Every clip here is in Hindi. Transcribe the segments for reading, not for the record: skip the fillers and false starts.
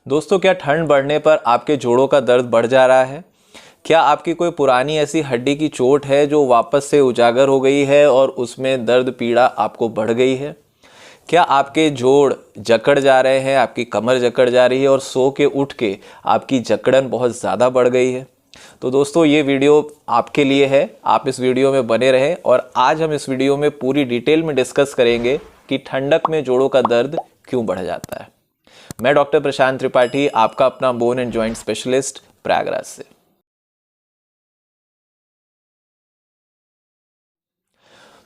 दोस्तों, क्या ठंड बढ़ने पर आपके जोड़ों का दर्द बढ़ जा रहा है? क्या आपकी कोई पुरानी ऐसी हड्डी की चोट है जो वापस से उजागर हो गई है और उसमें दर्द पीड़ा आपको बढ़ गई है? क्या आपके जोड़ जकड़ जा रहे हैं, आपकी कमर जकड़ जा रही है और सो के उठ के आपकी जकड़न बहुत ज़्यादा बढ़ गई है? तो दोस्तों, ये वीडियो आपके लिए है। आप इस वीडियो में बने रहें और आज हम इस वीडियो में पूरी डिटेल में डिस्कस करेंगे कि ठंडक में जोड़ों का दर्द क्यों बढ़ जाता है। मैं डॉक्टर प्रशांत त्रिपाठी, आपका अपना bone and joint specialist, Prayagraj से।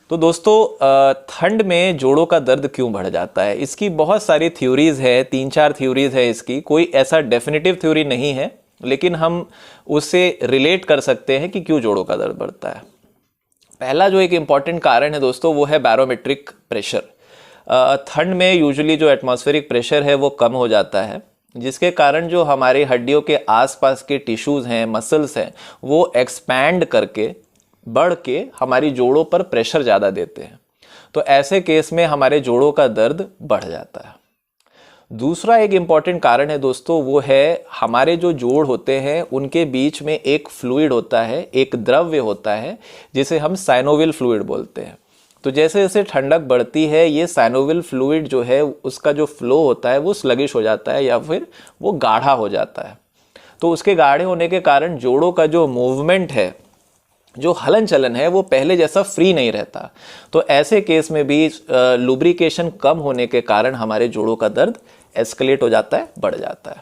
तो दोस्तों, ठंड में जोड़ों का दर्द क्यों बढ़ जाता है, इसकी बहुत सारी थ्योरीज है, 3-4 थ्योरीज है इसकी। कोई ऐसा डेफिनेटिव थ्योरी नहीं है, लेकिन हम उससे रिलेट कर सकते हैं कि क्यों जोड़ों का दर्द बढ़ता है। पहला जो एक इम्पॉर्टेंट कारण है दोस्तों, वो है बैरोमेट्रिक प्रेशर। ठंड में यूजुअली जो एटमॉस्फेरिक प्रेशर है वो कम हो जाता है, जिसके कारण जो हमारी हड्डियों के आसपास के टिश्यूज़ हैं, मसल्स हैं, वो एक्सपैंड करके बढ़ के हमारी जोड़ों पर प्रेशर ज़्यादा देते हैं। तो ऐसे केस में हमारे जोड़ों का दर्द बढ़ जाता है। दूसरा एक इम्पॉर्टेंट कारण है दोस्तों, वो है हमारे जो जोड़ होते हैं उनके बीच में एक फ्लूइड होता है, एक द्रव्य होता है, जिसे हम साइनोवियल फ्लूइड बोलते हैं। तो जैसे जैसे ठंडक बढ़ती है, ये साइनोवियल फ्लूइड जो है उसका जो फ्लो होता है वो स्लगिश हो जाता है या फिर वो गाढ़ा हो जाता है। तो उसके गाढ़े होने के कारण जोड़ों का जो मूवमेंट है, जो हलन चलन है, वो पहले जैसा फ्री नहीं रहता। तो ऐसे केस में भी लुब्रिकेशन कम होने के कारण हमारे जोड़ों का दर्द एस्केलेट हो जाता है, बढ़ जाता है।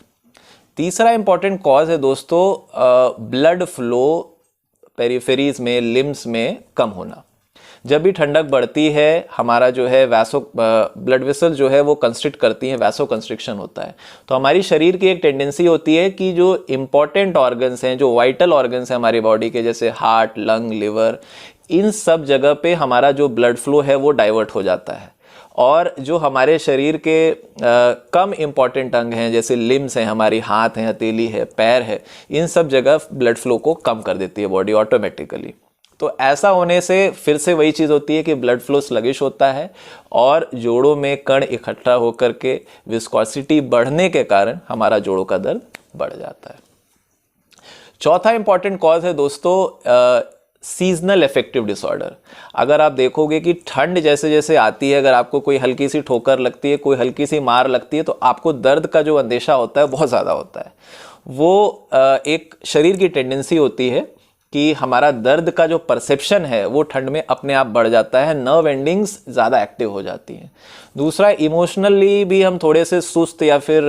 तीसरा इंपॉर्टेंट कॉज है दोस्तों, ब्लड फ्लो पेरिफेरीज में, लिम्स में कम होना। जब भी ठंडक बढ़ती है, हमारा जो है ब्लड वेसल जो है वो कंस्ट्रिक्ट करती है, वैसो कंस्ट्रिक्शन होता है। तो हमारी शरीर की एक टेंडेंसी होती है कि जो इंपॉर्टेंट ऑर्गन्स हैं, जो वाइटल ऑर्गन्स हैं हमारी बॉडी के, जैसे हार्ट, लंग, लिवर, इन सब जगह पे हमारा जो ब्लड फ्लो है वो डाइवर्ट हो जाता है। और जो हमारे शरीर के कम इम्पॉर्टेंट अंग हैं, जैसे लिम्स हैं, हमारी हाथ हैं, हथेली है, पैर है, इन सब जगह ब्लड फ्लो को कम कर देती है बॉडी ऑटोमेटिकली। तो ऐसा होने से फिर से वही चीज़ होती है कि ब्लड फ्लो स्लगिश होता है और जोड़ों में कण इकट्ठा होकर के विस्कोसिटी बढ़ने के कारण हमारा जोड़ों का दर्द बढ़ जाता है। चौथा इंपॉर्टेंट कॉज है दोस्तों, सीजनल इफेक्टिव डिसऑर्डर। अगर आप देखोगे कि ठंड जैसे जैसे आती है, अगर आपको कोई हल्की सी ठोकर लगती है, कोई हल्की सी मार लगती है, तो आपको दर्द का जो अंदेशा होता है बहुत ज़्यादा होता है। वो एक शरीर की टेंडेंसी होती है कि हमारा दर्द का जो परसेप्शन है वो ठंड में अपने आप बढ़ जाता है, नर्व एंडिंग्स ज़्यादा एक्टिव हो जाती हैं। दूसरा, इमोशनली भी हम थोड़े से सुस्त या फिर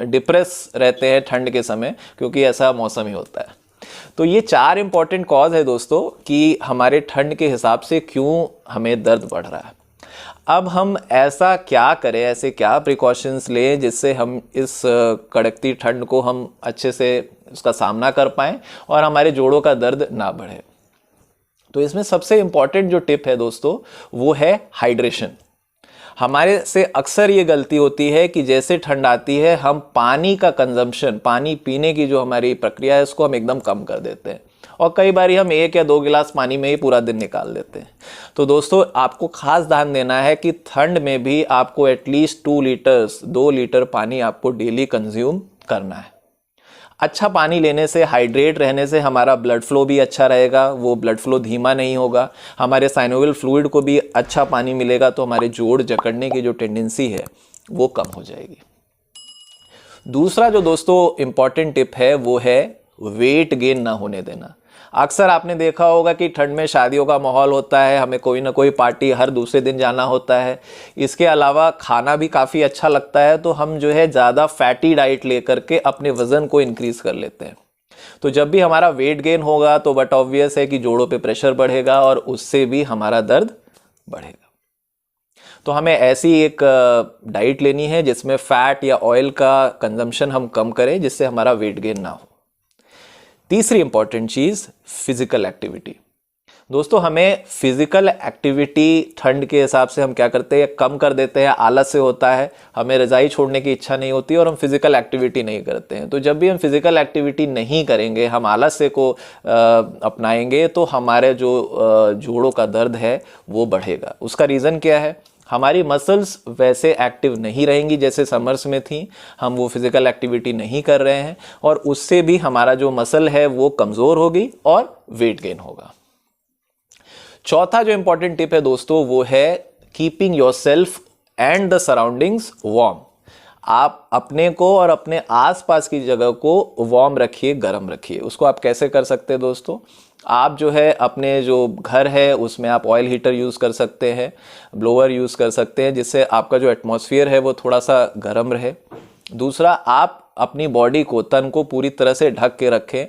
डिप्रेस रहते हैं ठंड के समय, क्योंकि ऐसा मौसम ही होता है। तो ये 4 इंपॉर्टेंट कॉज है दोस्तों कि हमारे ठंड के हिसाब से क्यों हमें दर्द बढ़ रहा है। अब हम ऐसा क्या करें, ऐसे क्या प्रिकॉशंस लें जिससे हम इस कड़कती ठंड को हम अच्छे से उसका सामना कर पाएं और हमारे जोड़ों का दर्द ना बढ़े। तो इसमें सबसे इंपॉर्टेंट जो टिप है दोस्तों, वो है हाइड्रेशन। हमारे से अक्सर ये गलती होती है कि जैसे ठंड आती है, हम पानी का कंजम्पशन, पानी पीने की जो हमारी प्रक्रिया है, उसको हम एकदम कम कर देते हैं और कई बार हम 1 या 2 गिलास पानी में ही पूरा दिन निकाल देते हैं। तो दोस्तों, आपको खास ध्यान देना है कि ठंड में भी आपको एटलीस्ट 2 लीटर पानी आपको डेली कंज्यूम करना है। अच्छा पानी लेने से, हाइड्रेट रहने से हमारा ब्लड फ्लो भी अच्छा रहेगा, वो ब्लड फ्लो धीमा नहीं होगा, हमारे साइनोवियल फ्लूइड को भी अच्छा पानी मिलेगा, तो हमारे जोड़ जकड़ने की जो टेंडेंसी है वो कम हो जाएगी। दूसरा जो दोस्तों इम्पॉर्टेंट टिप है वो है वेट गेन ना होने देना। अक्सर आपने देखा होगा कि ठंड में शादियों का माहौल होता है, हमें कोई ना कोई पार्टी हर दूसरे दिन जाना होता है। इसके अलावा खाना भी काफ़ी अच्छा लगता है, तो हम जो है ज़्यादा फैटी डाइट लेकर के अपने वज़न को इंक्रीज़ कर लेते हैं। तो जब भी हमारा वेट गेन होगा तो बट ऑब्वियस है कि जोड़ों पे प्रेशर बढ़ेगा और उससे भी हमारा दर्द बढ़ेगा। तो हमें ऐसी एक डाइट लेनी है जिसमें फैट या ऑयल का कंजम्पशन हम कम करें, जिससे हमारा वेट गेन ना हो। तीसरी इंपॉर्टेंट चीज़, फिजिकल एक्टिविटी। दोस्तों, हमें फिजिकल एक्टिविटी ठंड के हिसाब से हम क्या करते हैं, कम कर देते हैं। आलस से होता है, हमें रज़ाई छोड़ने की इच्छा नहीं होती और हम फिजिकल एक्टिविटी नहीं करते हैं। तो जब भी हम फिजिकल एक्टिविटी नहीं करेंगे, हम आलस्य को अपनाएंगे, तो हमारे जो जोड़ों का दर्द है वो बढ़ेगा। उसका रीज़न क्या है? हमारी मसल्स वैसे एक्टिव नहीं रहेंगी जैसे समर्स में थी, हम वो फिजिकल एक्टिविटी नहीं कर रहे हैं और उससे भी हमारा जो मसल है वो कमज़ोर होगी और वेट गेन होगा। चौथा जो इंपॉर्टेंट टिप है दोस्तों वो है keeping yourself and the surroundings warm. आप अपने को और अपने आसपास की जगह को वार्म रखिए, गर्म रखिए। उसको आप कैसे कर सकते हैं दोस्तों? आप जो है अपने जो घर है उसमें आप ऑयल हीटर यूज़ कर सकते हैं, ब्लोअर यूज़ कर सकते हैं, जिससे आपका जो एटमॉस्फेयर है वो थोड़ा सा गर्म रहे। दूसरा, आप अपनी बॉडी को, तन को पूरी तरह से ढक के रखें,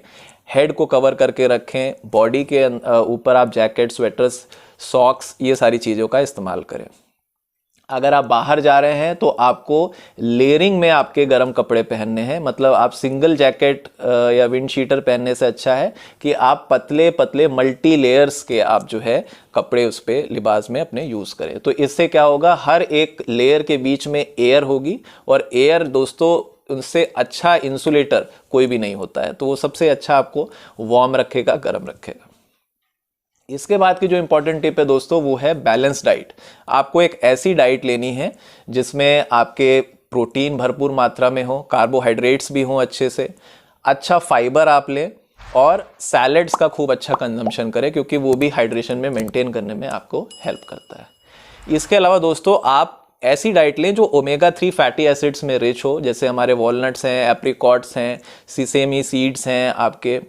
हेड को कवर करके रखें। बॉडी के ऊपर आप जैकेट, स्वेटर्स, सॉक्स, ये सारी चीज़ों का इस्तेमाल करें। अगर आप बाहर जा रहे हैं तो आपको लेयरिंग में आपके गर्म कपड़े पहनने हैं। मतलब आप सिंगल जैकेट या विंड शीटर पहनने से अच्छा है कि आप पतले पतले मल्टी लेयर्स के आप जो है कपड़े उस पर लिबास में अपने यूज़ करें। तो इससे क्या होगा, हर एक लेयर के बीच में एयर होगी और एयर दोस्तों उनसे अच्छा इंसुलेटर कोई भी नहीं होता है, तो वो सबसे अच्छा आपको वार्म रखेगा, गर्म रखेगा। इसके बाद की जो इंपॉर्टेंट टिप है दोस्तों वो है बैलेंस डाइट। आपको एक ऐसी डाइट लेनी है जिसमें आपके प्रोटीन भरपूर मात्रा में हो, कार्बोहाइड्रेट्स भी हों अच्छे से, अच्छा फाइबर आप लें और सैलड्स का खूब अच्छा कंजम्पशन करें, क्योंकि वो भी हाइड्रेशन में मेंटेन करने में आपको हेल्प करता है। इसके अलावा दोस्तों आप ऐसी डाइट लें जो ओमेगा 3 फैटी एसिड्स में रिच हो, जैसे हमारे वॉलनट्स हैं, एप्रिकॉट्स हैं, सीसेमी सीड्स हैं, आपके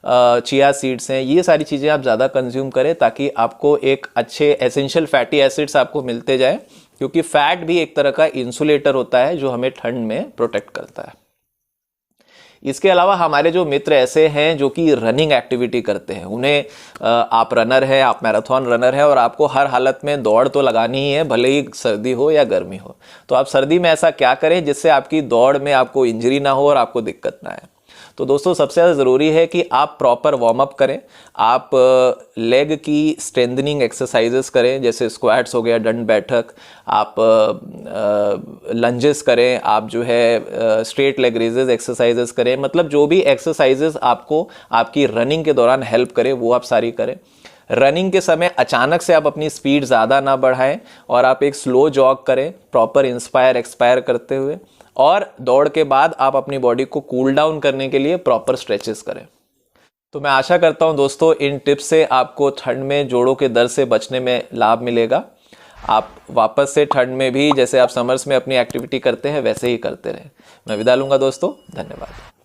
चिया सीड्स हैं। ये सारी चीज़ें आप ज़्यादा कंज्यूम करें ताकि आपको एक अच्छे एसेंशियल फैटी एसिड्स आपको मिलते जाए, क्योंकि फैट भी एक तरह का इंसुलेटर होता है जो हमें ठंड में प्रोटेक्ट करता है। इसके अलावा हमारे जो मित्र ऐसे हैं जो कि रनिंग एक्टिविटी करते हैं, उन्हें आप रनर हैं, आप मैराथन रनर हैं और आपको हर हालत में दौड़ तो लगानी ही है, भले ही सर्दी हो या गर्मी हो। तो आप सर्दी में ऐसा क्या करें जिससे आपकी दौड़ में आपको इंजरी ना हो और आपको दिक्कत ना आए? तो दोस्तों सबसे ज़्यादा ज़रूरी है कि आप प्रॉपर वार्म अप करें। आप लेग की स्ट्रेंथनिंग एक्सरसाइजेस करें, जैसे स्क्वाट्स हो गया, दंड बैठक, आप लंजेस करें, आप जो है स्ट्रेट लेग रेजेस एक्सरसाइजेस करें। मतलब जो भी एक्सरसाइजेस आपको आपकी रनिंग के दौरान हेल्प करें वो आप सारी करें। रनिंग के समय अचानक से आप अपनी स्पीड ज़्यादा ना बढ़ाएं और आप एक स्लो जॉग करें, प्रॉपर इंस्पायर एक्सपायर करते हुए। और दौड़ के बाद आप अपनी बॉडी को कूल डाउन करने के लिए प्रॉपर स्ट्रेचेस करें। तो मैं आशा करता हूं दोस्तों इन टिप्स से आपको ठंड में जोड़ों के दर्द से बचने में लाभ मिलेगा। आप वापस से ठंड में भी जैसे आप समर्स में अपनी एक्टिविटी करते हैं वैसे ही करते रहें। मैं विदा लूंगा दोस्तों, धन्यवाद।